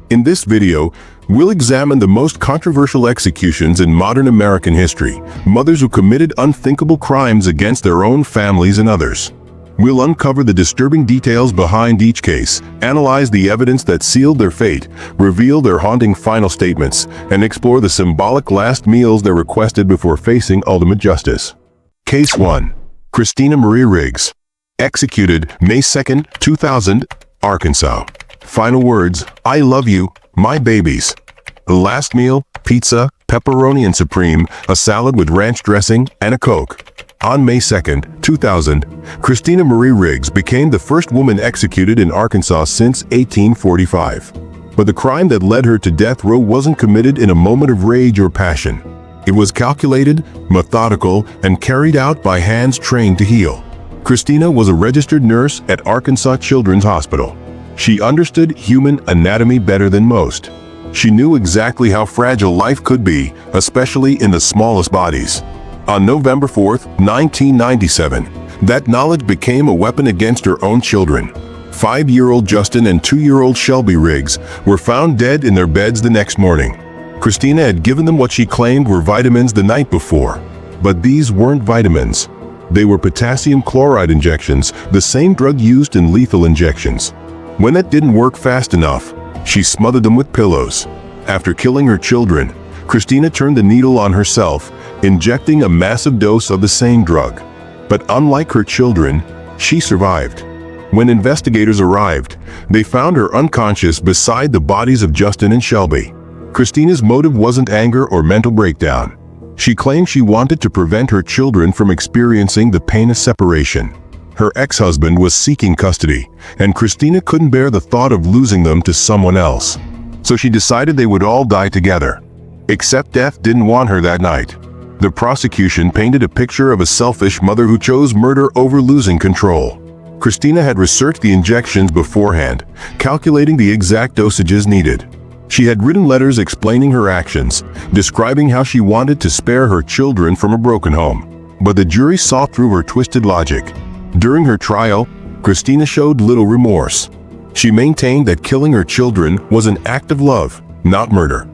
In this video, we'll examine the most controversial executions in modern American history, mothers who committed unthinkable crimes against their own families and others. We'll uncover the disturbing details behind each case, analyze the evidence that sealed their fate, reveal their haunting final statements, and explore the symbolic last meals they requested before facing ultimate justice. Case 1. Christina Riggs. Executed May 2, 2000, Arkansas. Final words, "I love you, my babies." The last meal, pizza, pepperoni and supreme, a salad with ranch dressing, and a Coke. On May 2, 2000, Christina Riggs became the first woman executed in Arkansas since 1845. But the crime that led her to death row wasn't committed in a moment of rage or passion. It was calculated, methodical, and carried out by hands trained to heal. Christina was a registered nurse at Arkansas Children's Hospital. She understood human anatomy better than most. She knew exactly how fragile life could be, especially in the smallest bodies. On November 4, 1997, that knowledge became a weapon against her own children. 5-year-old Justin and 2-year-old Shelby Riggs were found dead in their beds the next morning. Christina had given them what she claimed were vitamins the night before. But these weren't vitamins. They were potassium chloride injections, the same drug used in lethal injections. When that didn't work fast enough, she smothered them with pillows. After killing her children, Christina turned the needle on herself, injecting a massive dose of the same drug. But unlike her children, she survived. When investigators arrived, they found her unconscious beside the bodies of Justin and Shelby. Christina's motive wasn't anger or mental breakdown. She claimed she wanted to prevent her children from experiencing the pain of separation. Her ex-husband was seeking custody, and Christina couldn't bear the thought of losing them to someone else. So she decided they would all die together. Except death didn't want her that night. The prosecution painted a picture of a selfish mother who chose murder over losing control. Christina had researched the injections beforehand, calculating the exact dosages needed. She had written letters explaining her actions, describing how she wanted to spare her children from a broken home. But the jury saw through her twisted logic. During her trial, Christina showed little remorse. She maintained that killing her children was an act of love, not murder.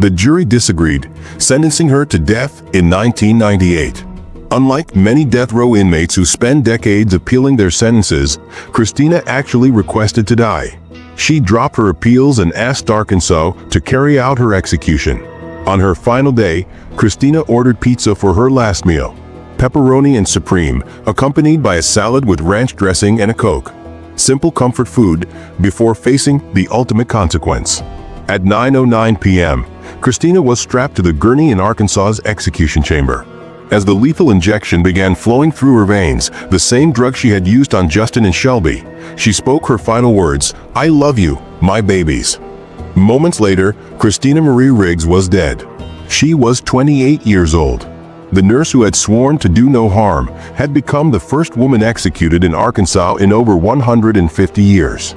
The jury disagreed, sentencing her to death in 1998. Unlike many death row inmates who spend decades appealing their sentences, Christina actually requested to die. She dropped her appeals and asked Arkansas to carry out her execution. On her final day, Christina ordered pizza for her last meal, pepperoni and supreme, accompanied by a salad with ranch dressing and a Coke. Simple comfort food before facing the ultimate consequence. At 9:09 p.m., Christina was strapped to the gurney in Arkansas's execution chamber. As the lethal injection began flowing through her veins, the same drug she had used on Justin and Shelby, she spoke her final words, "I love you, my babies." Moments later, Christina Riggs was dead. She was 28 years old. The nurse who had sworn to do no harm had become the first woman executed in Arkansas in over 150 years.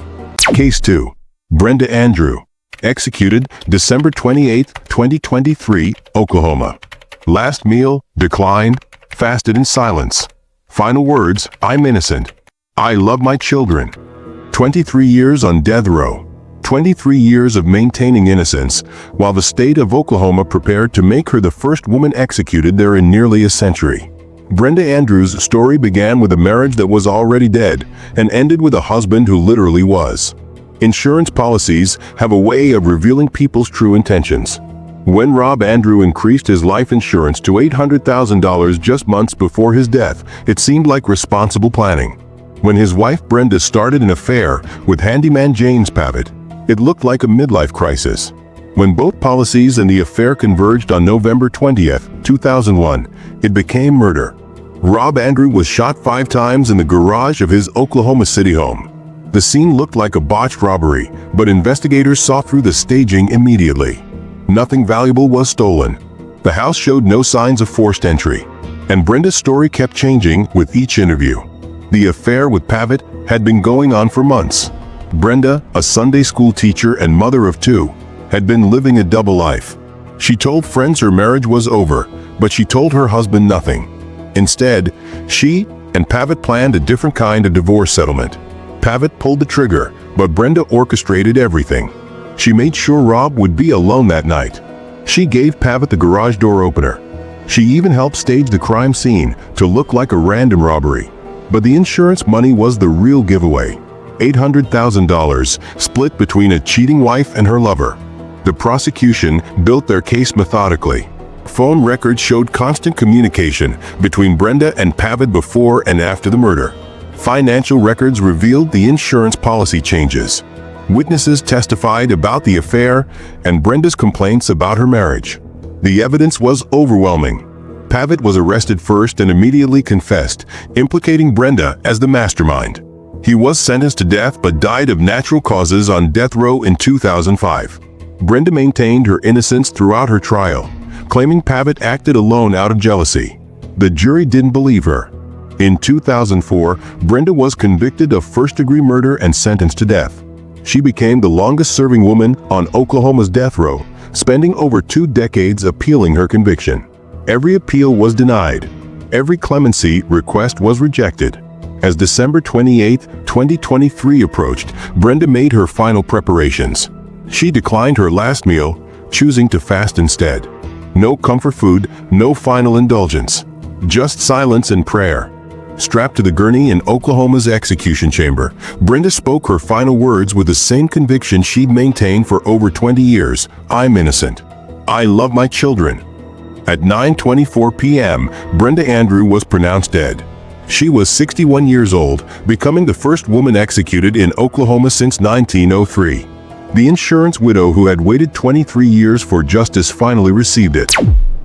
Case 2. Brenda Andrew. Executed December 28, 2023, Oklahoma. Last meal, declined, fasted in silence. Final words, "I'm innocent. I love my children." 23 years on death row. 23 years of maintaining innocence, while the state of Oklahoma prepared to make her the first woman executed there in nearly a century. Brenda Andrews' story began with a marriage that was already dead and ended with a husband who literally was. Insurance policies have a way of revealing people's true intentions. When Rob Andrew increased his life insurance to $800,000 just months before his death, it seemed like responsible planning. When his wife Brenda started an affair with handyman James Pavitt, it looked like a midlife crisis. When both policies and the affair converged on November 20, 2001, it became murder. Rob Andrew was shot 5 times in the garage of his Oklahoma City home. The scene looked like a botched robbery, but investigators saw through the staging immediately. Nothing valuable was stolen. The house showed no signs of forced entry. And Brenda's story kept changing with each interview. The affair with Pavitt had been going on for months. Brenda, a Sunday school teacher and mother of 2, had been living a double life. She told friends her marriage was over, but she told her husband nothing. Instead, she and Pavitt planned a different kind of divorce settlement. Pavitt pulled the trigger, but Brenda orchestrated everything. She made sure Rob would be alone that night. She gave Pavitt the garage door opener. She even helped stage the crime scene to look like a random robbery. But the insurance money was the real giveaway. $800,000 split between a cheating wife and her lover. The prosecution built their case methodically. Phone records showed constant communication between Brenda and Pavitt before and after the murder. Financial records revealed the insurance policy changes. Witnesses testified about the affair and Brenda's complaints about her marriage. The evidence was overwhelming. Pavitt was arrested first and immediately confessed, implicating Brenda as the mastermind. He was sentenced to death but died of natural causes on death row in 2005. Brenda maintained her innocence throughout her trial, claiming Pavitt acted alone out of jealousy. The jury didn't believe her. In 2004, Brenda was convicted of first-degree murder and sentenced to death. She became the longest-serving woman on Oklahoma's death row, spending over 2 decades appealing her conviction. Every appeal was denied. Every clemency request was rejected. As December 28, 2023 approached, Brenda made her final preparations. She declined her last meal, choosing to fast instead. No comfort food, no final indulgence. Just silence and prayer. Strapped to the gurney in Oklahoma's execution chamber, Brenda spoke her final words with the same conviction she'd maintained for over 20 years. I'm innocent. I love my children. At 9:24 p.m., Brenda Andrew was pronounced dead. She was 61 years old, becoming the first woman executed in Oklahoma since 1903. The insurance widow who had waited 23 years for justice finally received it.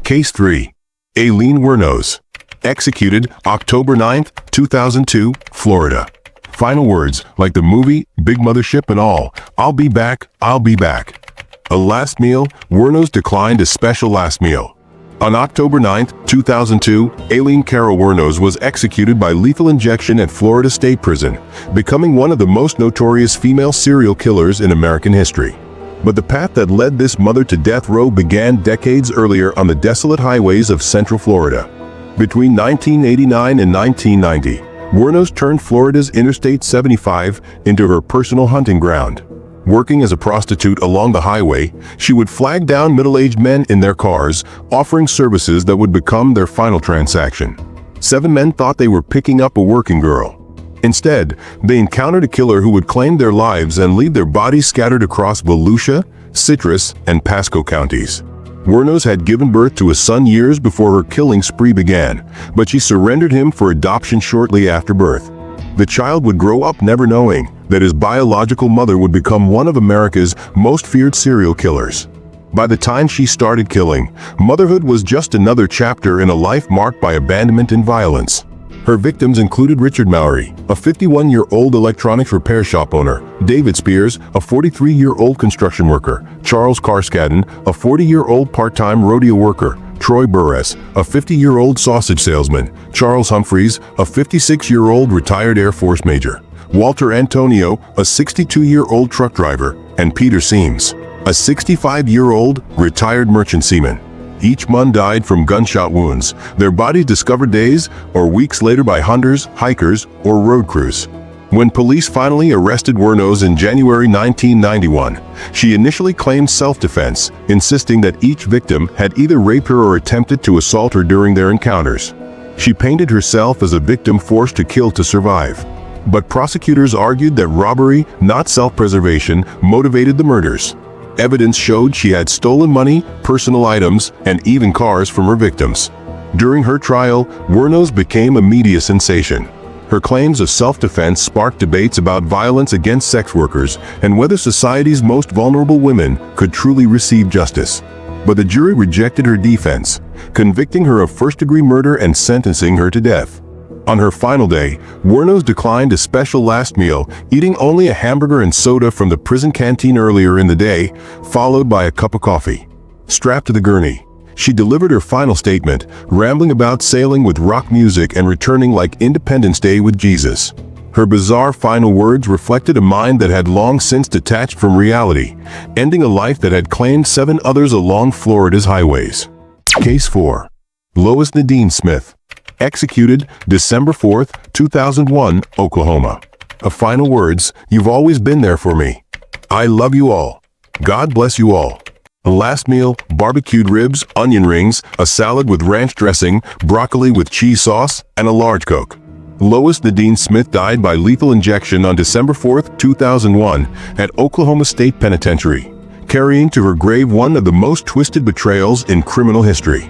Case 3. Aileen Wuornos. Executed October 9, 2002, Florida. Final words, like the movie, Big Mothership and all, I'll be back, I'll be back. A last meal, Wuornos declined a special last meal. On October 9, 2002, Aileen Wuornos was executed by lethal injection at Florida State Prison, becoming one of the most notorious female serial killers in American history. But the path that led this mother to death row began decades earlier on the desolate highways of Central Florida. Between 1989 and 1990, Wuornos turned Florida's Interstate 75 into her personal hunting ground. Working as a prostitute along the highway, she would flag down middle-aged men in their cars, offering services that would become their final transaction. 7 men thought they were picking up a working girl. Instead, they encountered a killer who would claim their lives and leave their bodies scattered across Volusia, Citrus, and Pasco counties. Wuornos had given birth to a son years before her killing spree began, but she surrendered him for adoption shortly after birth. The child would grow up never knowing that his biological mother would become one of America's most feared serial killers. By the time she started killing, motherhood was just another chapter in a life marked by abandonment and violence. Her victims included Richard Mowry, a 51-year-old electronics repair shop owner, David Spears, a 43-year-old construction worker, Charles Carskadden, a 40-year-old part-time rodeo worker, Troy Burress, a 50-year-old sausage salesman, Charles Humphreys, a 56-year-old retired Air Force major, Walter Antonio, a 62-year-old truck driver, and Peter Seams, a 65-year-old retired merchant seaman. Each man died from gunshot wounds, their bodies discovered days or weeks later by hunters, hikers, or road crews. When police finally arrested Wuornos in January 1991, she initially claimed self-defense, insisting that each victim had either raped her or attempted to assault her during their encounters. She painted herself as a victim forced to kill to survive. But prosecutors argued that robbery, not self-preservation, motivated the murders. Evidence showed she had stolen money, personal items, and even cars from her victims. During her trial, Wuornos became a media sensation. Her claims of self-defense sparked debates about violence against sex workers and whether society's most vulnerable women could truly receive justice. But the jury rejected her defense, convicting her of first-degree murder and sentencing her to death. On her final day, Wuornos declined a special last meal, eating only a hamburger and soda from the prison canteen earlier in the day, followed by a cup of coffee. Strapped to the gurney, she delivered her final statement, rambling about sailing with rock music and returning like Independence Day with Jesus. Her bizarre final words reflected a mind that had long since detached from reality, ending a life that had claimed 7 others along Florida's highways. Case 4. Lois Nadine Smith. Executed December 4, 2001, Oklahoma. Her final words, you've always been there for me. I love you all. God bless you all. The last meal, barbecued ribs, onion rings, a salad with ranch dressing, broccoli with cheese sauce, and a large Coke. Lois Nadine Smith died by lethal injection on December 4, 2001, at Oklahoma State Penitentiary, carrying to her grave one of the most twisted betrayals in criminal history.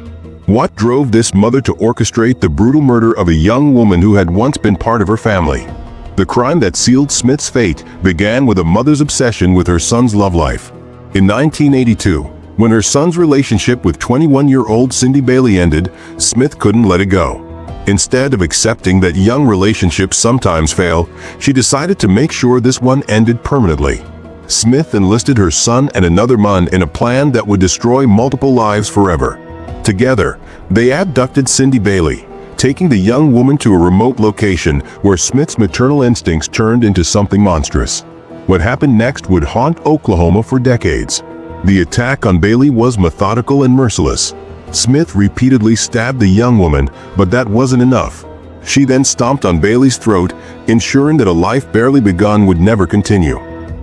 What drove this mother to orchestrate the brutal murder of a young woman who had once been part of her family? The crime that sealed Smith's fate began with a mother's obsession with her son's love life. In 1982, when her son's relationship with 21-year-old Cindy Bailey ended, Smith couldn't let it go. Instead of accepting that young relationships sometimes fail, she decided to make sure this one ended permanently. Smith enlisted her son and another man in a plan that would destroy multiple lives forever. Together, they abducted Cindy Bailey, taking the young woman to a remote location where Smith's maternal instincts turned into something monstrous. What happened next would haunt Oklahoma for decades. The attack on Bailey was methodical and merciless. Smith repeatedly stabbed the young woman, but that wasn't enough. She then stomped on Bailey's throat, ensuring that a life barely begun would never continue.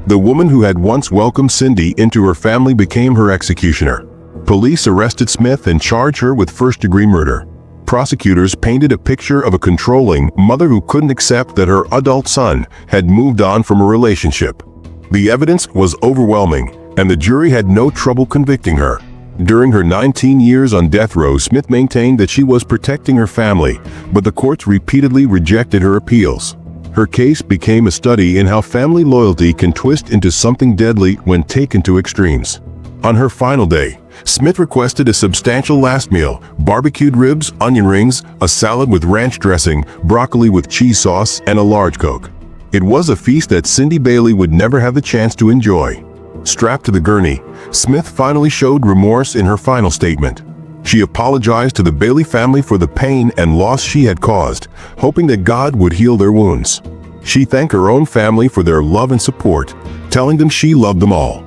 The woman who had once welcomed Cindy into her family became her executioner. Police arrested Smith and charged her with first-degree murder. Prosecutors painted a picture of a controlling mother who couldn't accept that her adult son had moved on from a relationship. The evidence was overwhelming, and the jury had no trouble convicting her. During her 19 years on death row, Smith maintained that she was protecting her family, but the courts repeatedly rejected her appeals. Her case became a study in how family loyalty can twist into something deadly when taken to extremes. On her final day, Smith requested a substantial last meal: barbecued ribs, onion rings, a salad with ranch dressing, broccoli with cheese sauce, and a large Coke. It was a feast that Cindy Bailey would never have the chance to enjoy. Strapped to the gurney, Smith finally showed remorse in her final statement. She apologized to the Bailey family for the pain and loss she had caused, hoping that God would heal their wounds. She thanked her own family for their love and support, telling them she loved them all.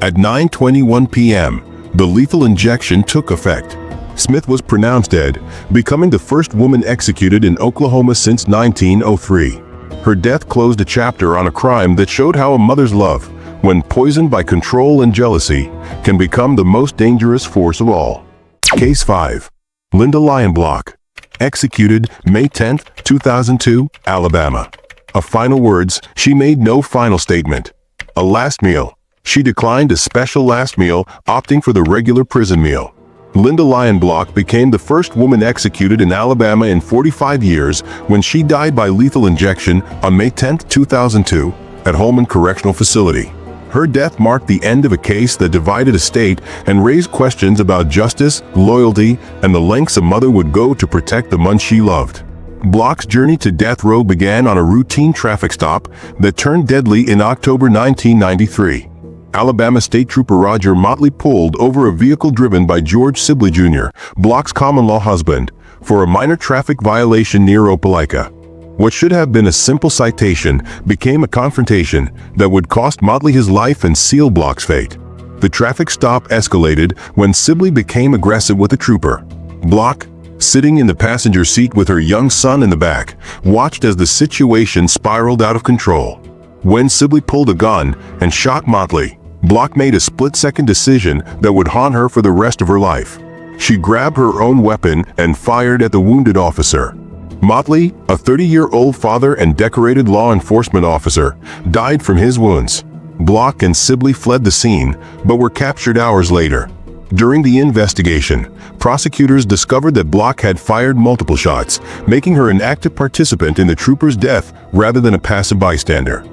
At 9:21 p.m., the lethal injection took effect. Smith was pronounced dead, becoming the first woman executed in Oklahoma since 1903. Her death closed a chapter on a crime that showed how a mother's love, when poisoned by control and jealousy, can become the most dangerous force of all. Case 5. Linda Lionblock. Executed May 10, 2002, Alabama. A final words, she made no final statement. A last meal. She declined a special last meal, opting for the regular prison meal. Linda Lionblock became the first woman executed in Alabama in 45 years when she died by lethal injection on May 10, 2002, at Coleman Correctional Facility. Her death marked the end of a case that divided a state and raised questions about justice, loyalty, and the lengths a mother would go to protect the one she loved. Block's journey to death row began on a routine traffic stop that turned deadly in October 1993. Alabama State Trooper Roger Motley pulled over a vehicle driven by George Sibley Jr., Block's common-law husband, for a minor traffic violation near Opelika. What should have been a simple citation became a confrontation that would cost Motley his life and seal Block's fate. The traffic stop escalated when Sibley became aggressive with the trooper. Block, sitting in the passenger seat with her young son in the back, watched as the situation spiraled out of control. When Sibley pulled a gun and shot Motley, Block made a split-second decision that would haunt her for the rest of her life. She grabbed her own weapon and fired at the wounded officer. Motley, a 30-year-old father and decorated law enforcement officer, died from his wounds. Block and Sibley fled the scene, but were captured hours later. During the investigation, prosecutors discovered that Block had fired multiple shots, making her an active participant in the trooper's death rather than a passive bystander.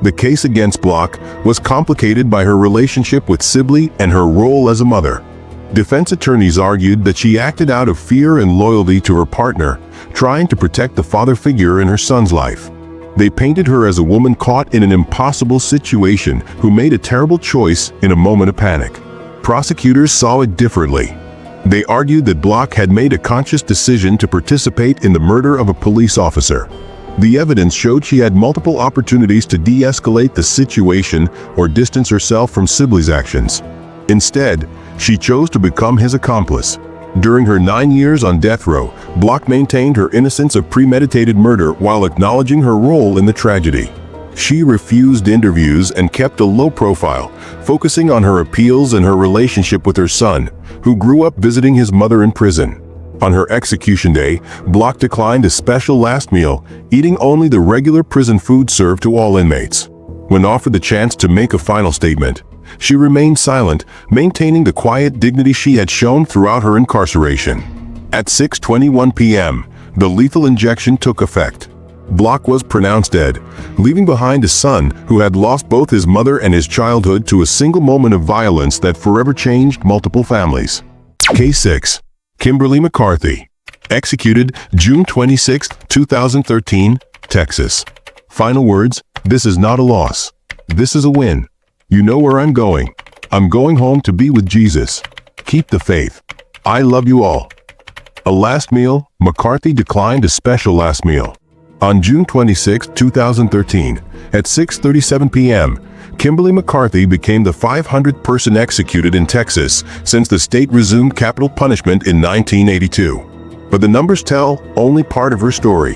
The case against Block was complicated by her relationship with Sibley and her role as a mother. Defense attorneys argued that she acted out of fear and loyalty to her partner, trying to protect the father figure in her son's life. They painted her as a woman caught in an impossible situation who made a terrible choice in a moment of panic. Prosecutors saw it differently. They argued that Block had made a conscious decision to participate in the murder of a police officer. The evidence showed she had multiple opportunities to de-escalate the situation or distance herself from Sibley's actions. Instead, she chose to become his accomplice. During her 9 years on death row, Block maintained her innocence of premeditated murder while acknowledging her role in the tragedy. She refused interviews and kept a low profile, focusing on her appeals and her relationship with her son, who grew up visiting his mother in prison. On her execution day, Block declined a special last meal, eating only the regular prison food served to all inmates. When offered the chance to make a final statement, she remained silent, maintaining the quiet dignity she had shown throughout her incarceration. At 6:21 p.m., the lethal injection took effect. Block was pronounced dead, leaving behind a son who had lost both his mother and his childhood to a single moment of violence that forever changed multiple families. Case 6. Kimberly McCarthy. Executed June 26, 2013, Texas. Final words: this is not a loss. This is a win. You know where I'm going. I'm going home to be with Jesus. Keep the faith. I love you all. A last meal. McCarthy declined a special last meal. On June 26, 2013, at 6:37 p.m., Kimberly McCarthy became the 500th person executed in Texas since the state resumed capital punishment in 1982. But the numbers tell only part of her story.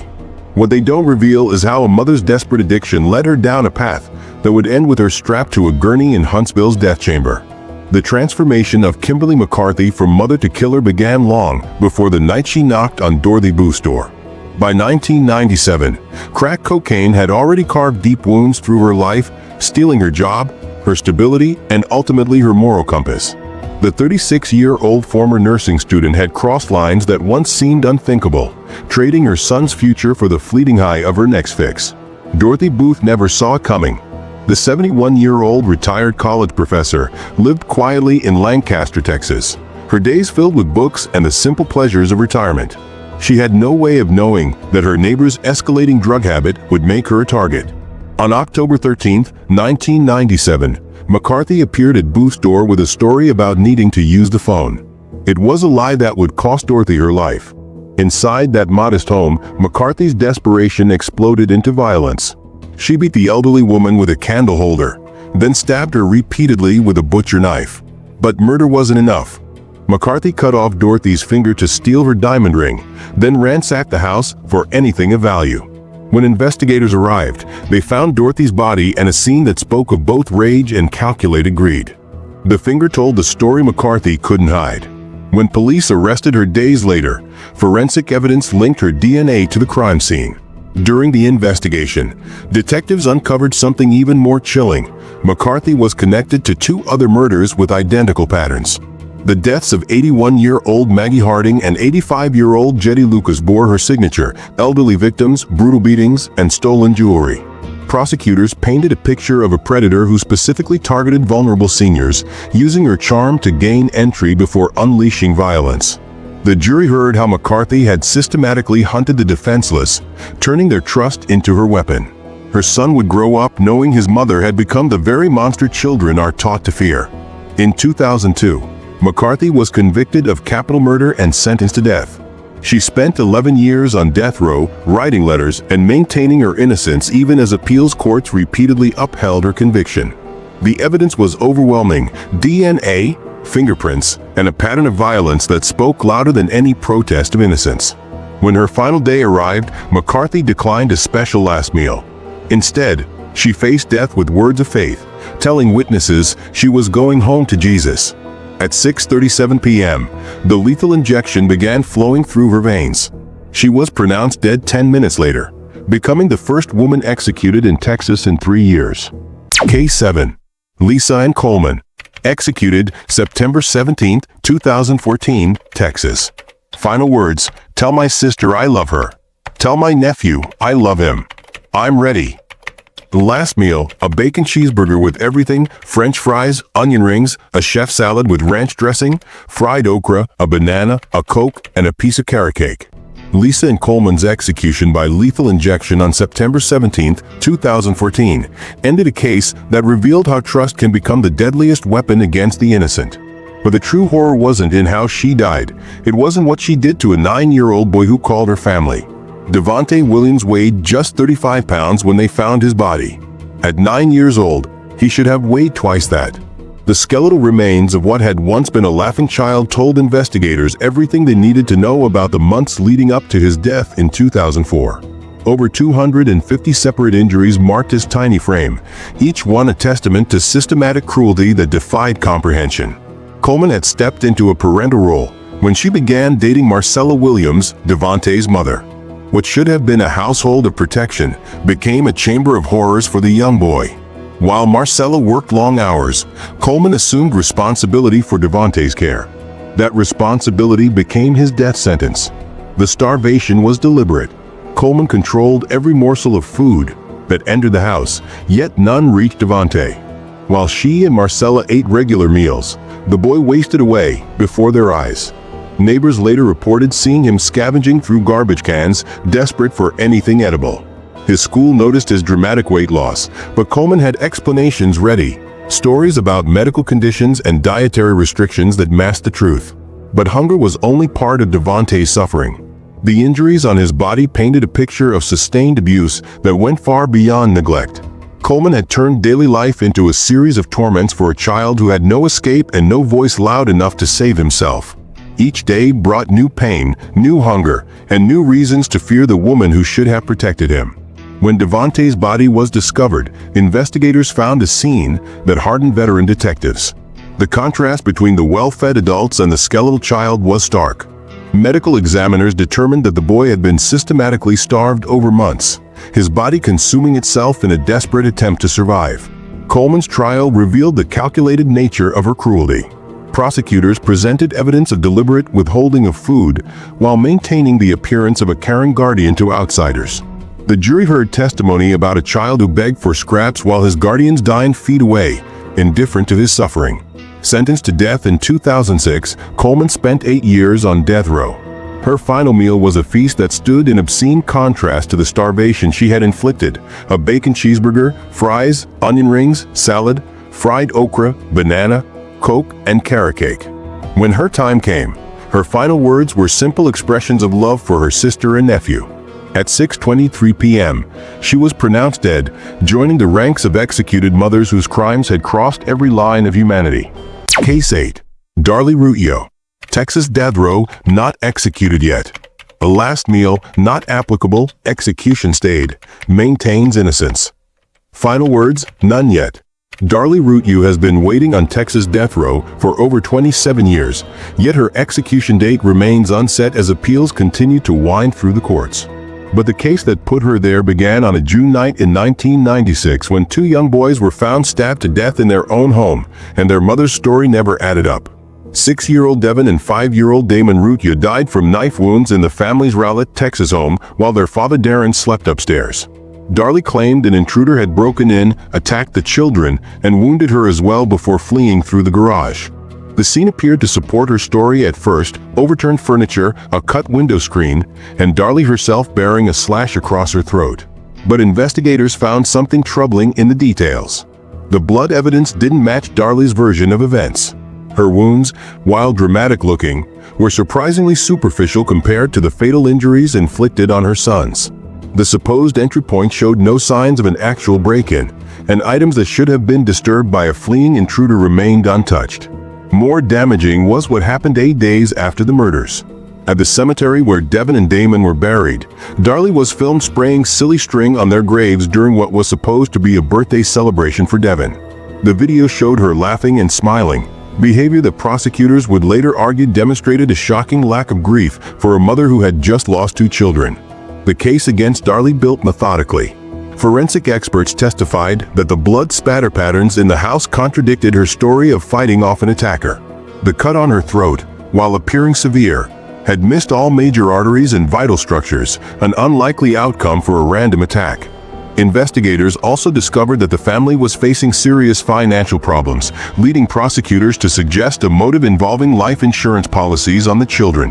What they don't reveal is how a mother's desperate addiction led her down a path that would end with her strapped to a gurney in Huntsville's death chamber. The transformation of Kimberly McCarthy from mother to killer began long before the night she knocked on Dorothy Booth's door. By 1997, crack cocaine had already carved deep wounds through her life, stealing her job, her stability, and ultimately her moral compass. The 36-year-old former nursing student had crossed lines that once seemed unthinkable, trading her son's future for the fleeting high of her next fix. Dorothy Booth never saw it coming. The 71-year-old retired college professor lived quietly in Lancaster, Texas, her days filled with books and the simple pleasures of retirement. She had no way of knowing that her neighbor's escalating drug habit would make her a target. On October 13, 1997, McCarthy appeared at Booth's door with a story about needing to use the phone. It was a lie that would cost Dorothy her life. Inside that modest home, McCarthy's desperation exploded into violence. She beat the elderly woman with a candle holder, then stabbed her repeatedly with a butcher knife. But murder wasn't enough. McCarthy cut off Dorothy's finger to steal her diamond ring, then ransacked the house for anything of value. When investigators arrived, they found Dorothy's body and a scene that spoke of both rage and calculated greed. The finger told the story McCarthy couldn't hide. When police arrested her days later, forensic evidence linked her DNA to the crime scene. During the investigation, detectives uncovered something even more chilling. McCarthy was connected to 2 other murders with identical patterns. The deaths of 81-year-old Maggie Harding and 85-year-old Jetty Lucas bore her signature: elderly victims, brutal beatings, and stolen jewelry. Prosecutors painted a picture of a predator who specifically targeted vulnerable seniors, using her charm to gain entry before unleashing violence. The jury heard how McCarthy had systematically hunted the defenseless, turning their trust into her weapon. Her son would grow up knowing his mother had become the very monster children are taught to fear. In 2002, McCarthy was convicted of capital murder and sentenced to death. She spent 11 years on death row, writing letters and maintaining her innocence even as appeals courts repeatedly upheld her conviction. The evidence was overwhelming: DNA, fingerprints, and a pattern of violence that spoke louder than any protest of innocence. When her final day arrived, McCarthy declined a special last meal. Instead, she faced death with words of faith, telling witnesses she was going home to Jesus. At 6:37 p.m., the lethal injection began flowing through her veins. She was pronounced dead 10 minutes later, becoming the first woman executed in Texas in 3 years. Case 7. Lisa and Coleman. Executed September 17, 2014, Texas. Final words: tell my sister I love her. Tell my nephew I love him. I'm ready. The last meal: a bacon cheeseburger with everything, French fries, onion rings, a chef salad with ranch dressing, fried okra, a banana, a Coke, and a piece of carrot cake. Lisa and Coleman's execution by lethal injection on September 17, 2014, ended a case that revealed how trust can become the deadliest weapon against the innocent. But the true horror wasn't in how she died. It wasn't what she did to a 9-year-old boy who called her family. Devontae Williams weighed just 35 pounds when they found his body. At 9 years old, he should have weighed twice that. The skeletal remains of what had once been a laughing child told investigators everything they needed to know about the months leading up to his death in 2004. Over 250 separate injuries marked his tiny frame, each one a testament to systematic cruelty that defied comprehension. Coleman had stepped into a parental role when she began dating Marcella Williams, Devontae's mother. What should have been a household of protection became a chamber of horrors for the young boy. While Marcella worked long hours, Coleman assumed responsibility for Devontae's care. That responsibility became his death sentence. The starvation was deliberate. Coleman controlled every morsel of food that entered the house, yet none reached Devontae. While she and Marcella ate regular meals, the boy wasted away before their eyes. Neighbors later reported seeing him scavenging through garbage cans, desperate for anything edible. His school noticed his dramatic weight loss, but Coleman had explanations ready. Stories about medical conditions and dietary restrictions that masked the truth. But hunger was only part of Devontae's suffering. The injuries on his body painted a picture of sustained abuse that went far beyond neglect. Coleman had turned daily life into a series of torments for a child who had no escape and no voice loud enough to save himself. Each day brought new pain, new hunger, and new reasons to fear the woman who should have protected him. When Devontae's body was discovered, investigators found a scene that hardened veteran detectives. The contrast between the well-fed adults and the skeletal child was stark. Medical examiners determined that the boy had been systematically starved over months, his body consuming itself in a desperate attempt to survive. Coleman's trial revealed the calculated nature of her cruelty. Prosecutors presented evidence of deliberate withholding of food while maintaining the appearance of a caring guardian to outsiders. The jury heard testimony about a child who begged for scraps while his guardians dined feet away, indifferent to his suffering. Sentenced to death in 2006, Coleman spent 8 years on death row. Her final meal was a feast that stood in obscene contrast to the starvation she had inflicted: a bacon cheeseburger, fries, onion rings, salad, fried okra, banana, Coke, and carrot cake. When her time came, her final words were simple expressions of love for her sister and nephew. At 6:23 p.m., she was pronounced dead, joining the ranks of executed mothers whose crimes had crossed every line of humanity. Case 8. Darlie Ruta, Texas death row, not executed yet. A last meal, not applicable, execution stayed, maintains innocence. Final words, none yet. Darlie Ruta has been waiting on Texas death row for over 27 years, yet her execution date remains unset as appeals continue to wind through the courts. But the case that put her there began on a June night in 1996 when 2 young boys were found stabbed to death in their own home, and their mother's story never added up. 6-year-old Devin and 5-year-old Damon Ruta died from knife wounds in the family's Rowlett, Texas home while their father Darren slept upstairs. Darlie claimed an intruder had broken in, attacked the children, and wounded her as well before fleeing through the garage. The scene appeared to support her story at first: overturned furniture, a cut window screen, and Darlie herself bearing a slash across her throat. But investigators found something troubling in the details. The blood evidence didn't match Darlie's version of events. Her wounds, while dramatic-looking, were surprisingly superficial compared to the fatal injuries inflicted on her sons. The supposed entry point showed no signs of an actual break-in, and items that should have been disturbed by a fleeing intruder remained untouched. More damaging was what happened 8 days after the murders. At the cemetery where Devin and Damon were buried, Darlie was filmed spraying silly string on their graves during what was supposed to be a birthday celebration for Devin. The video showed her laughing and smiling, behavior that prosecutors would later argue demonstrated a shocking lack of grief for a mother who had just lost 2 children. The case against Darlie built methodically. Forensic experts testified that the blood spatter patterns in the house contradicted her story of fighting off an attacker. The cut on her throat, while appearing severe, had missed all major arteries and vital structures, an unlikely outcome for a random attack. Investigators also discovered that the family was facing serious financial problems, leading prosecutors to suggest a motive involving life insurance policies on the children.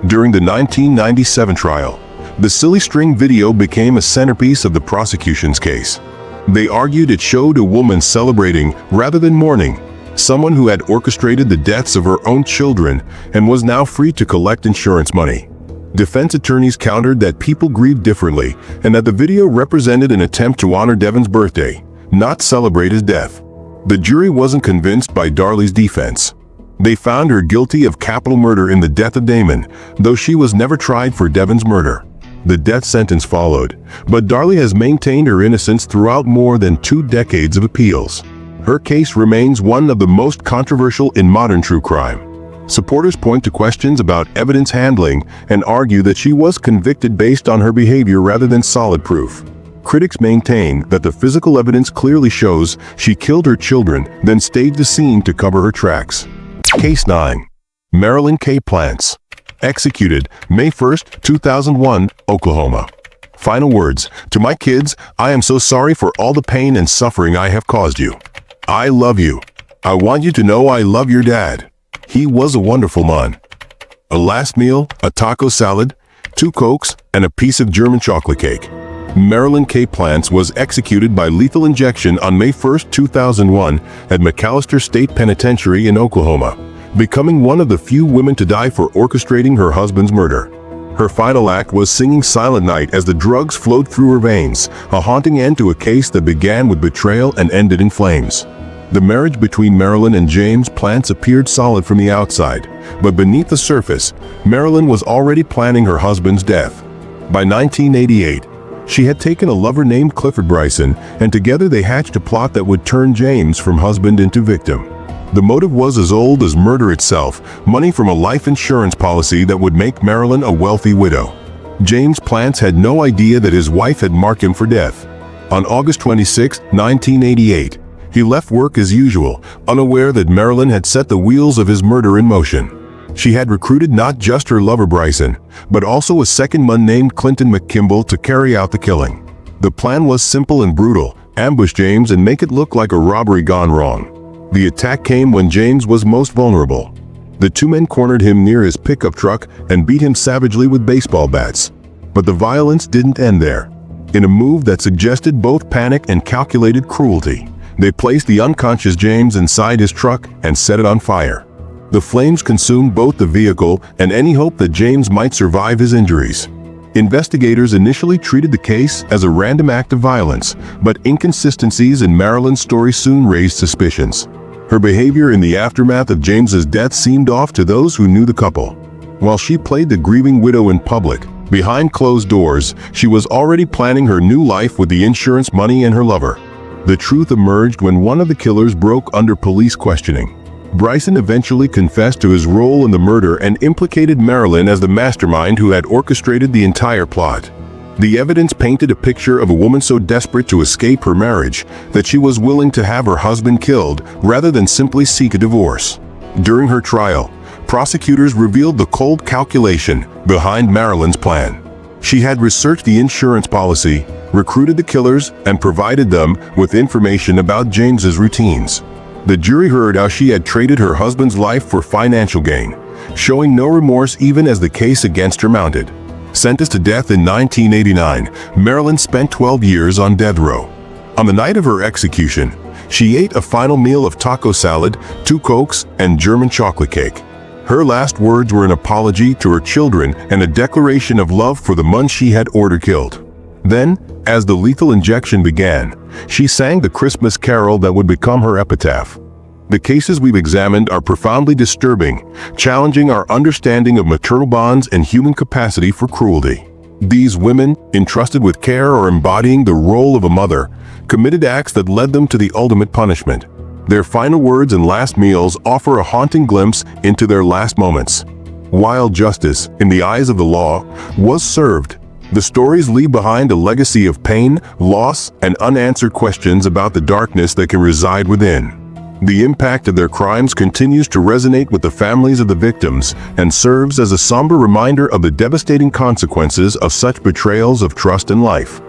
During the 1997 trial, the silly string video became a centerpiece of the prosecution's case. They argued it showed a woman celebrating rather than mourning, someone who had orchestrated the deaths of her own children and was now free to collect insurance money. Defense attorneys countered that people grieve differently and that the video represented an attempt to honor Devin's birthday, not celebrate his death. The jury wasn't convinced by Darlie's defense. They found her guilty of capital murder in the death of Damon, though she was never tried for Devin's murder. The death sentence followed, but Darlie has maintained her innocence throughout more than 2 decades of appeals. Her case remains one of the most controversial in modern true crime. Supporters point to questions about evidence handling and argue that she was convicted based on her behavior rather than solid proof. Critics maintain that the physical evidence clearly shows she killed her children, then staged the scene to cover her tracks. Case 9. Marilyn K Plants. Executed May 1, 2001, Oklahoma. Final words: to my kids, I am so sorry for all the pain and suffering I have caused you. I love you. I want you to know I love your dad. He was a wonderful man. A last meal, a taco salad, 2 Cokes, and a piece of German chocolate cake. Marilyn K Plants was executed by lethal injection on May 1, 2001 at McAllister State Penitentiary in Oklahoma, becoming one of the few women to die for orchestrating her husband's murder. Her final act was singing Silent Night as the drugs flowed through her veins, a haunting end to a case that began with betrayal and ended in flames. The marriage between Marilyn and James Plants appeared solid from the outside, but beneath the surface, Marilyn was already planning her husband's death. By 1988, she had taken a lover named Clifford Bryson, and together they hatched a plot that would turn James from husband into victim. The motive was as old as murder itself: money from a life insurance policy that would make Marilyn a wealthy widow. James Plants had no idea that his wife had marked him for death. On August 26, 1988, he left work as usual, unaware that Marilyn had set the wheels of his murder in motion. She had recruited not just her lover Bryson, but also a second man named Clinton McKimball to carry out the killing. The plan was simple and brutal: ambush James and make it look like a robbery gone wrong. The attack came when James was most vulnerable. The 2 men cornered him near his pickup truck and beat him savagely with baseball bats. But the violence didn't end there. In a move that suggested both panic and calculated cruelty, they placed the unconscious James inside his truck and set it on fire. The flames consumed both the vehicle and any hope that James might survive his injuries. Investigators initially treated the case as a random act of violence, but inconsistencies in Marilyn's story soon raised suspicions. Her behavior in the aftermath of James's death seemed off to those who knew the couple. While she played the grieving widow in public, behind closed doors, she was already planning her new life with the insurance money and her lover. The truth emerged when one of the killers broke under police questioning. Bryson eventually confessed to his role in the murder and implicated Marilyn as the mastermind who had orchestrated the entire plot. The evidence painted a picture of a woman so desperate to escape her marriage that she was willing to have her husband killed rather than simply seek a divorce. During her trial, prosecutors revealed the cold calculation behind Marilyn's plan. She had researched the insurance policy, recruited the killers, and provided them with information about James's routines. The jury heard how she had traded her husband's life for financial gain, showing no remorse even as the case against her mounted. Sentenced to death in 1989, Marilyn spent 12 years on death row. On the night of her execution, she ate a final meal of taco salad, 2 Cokes, and German chocolate cake. Her last words were an apology to her children and a declaration of love for the man she had ordered killed. Then, as the lethal injection began, she sang the Christmas carol that would become her epitaph. The cases we've examined are profoundly disturbing, challenging our understanding of maternal bonds and human capacity for cruelty. These women, entrusted with care or embodying the role of a mother, committed acts that led them to the ultimate punishment. Their final words and last meals offer a haunting glimpse into their last moments. While justice, in the eyes of the law, was served, the stories leave behind a legacy of pain, loss, and unanswered questions about the darkness that can reside within. The impact of their crimes continues to resonate with the families of the victims and serves as a somber reminder of the devastating consequences of such betrayals of trust and life.